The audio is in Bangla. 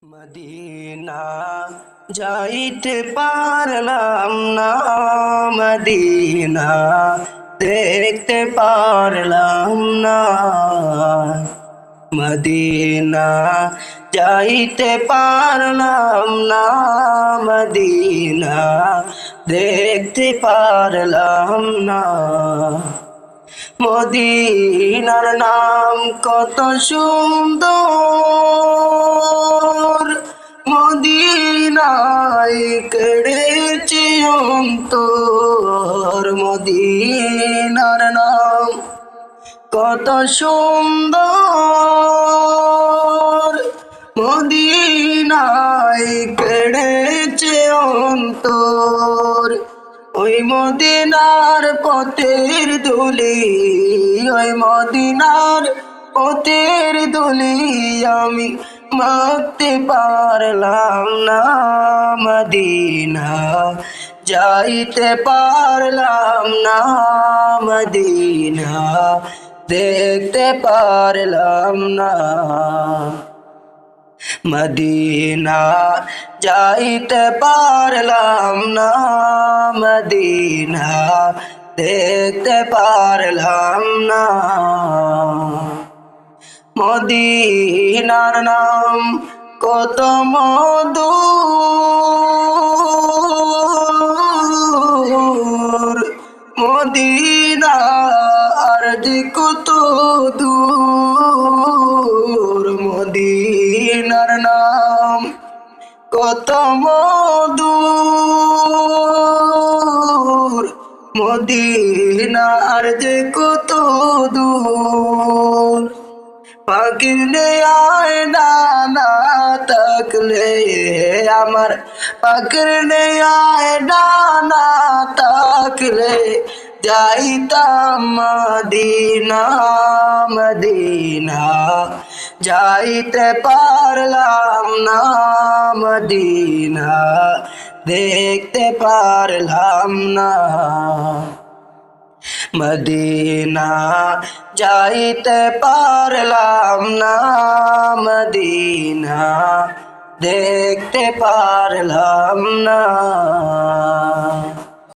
মদিনা যাইতে পারলাম না, মদিনা দেখতে পারলাম না। মদিনা যাইতে পারলাম না, মদিনা দেখতে পারলাম না। মদিনার নাম কত সুন্দর, মদিনায় কেড়েছে অন্তর। মদিনার নাম কত সুন্দর, মদিনায় কেড়েছে অন্তর। ওই মদিনার পথের ধুলি, ওই মদিনার পথের ধুলি আমি মাখতে পারলাম না। মদিনা যাইতে পারলাম না, মদিনা দেখতে পারলাম না। মদিনা যাইতে পারলাম না, মদিনা দেখতে পারলাম না। মদিনার নাম কত মধুর, মদিনা আর যে কত দূর। মদিনার নাম কত মধুর, মদিনা আর যে কত দূর। পাখির নেয় ডানা থাকলে আমার, পাখির নেয় ডানা থাকলে যাইতাম মদিনা। মদিনা যাইতে পারলাম না, মদিনা দেখতে পারলাম না। মদিনা যাইতে পারলাম না, মদিনা দেখতে পারলাম না।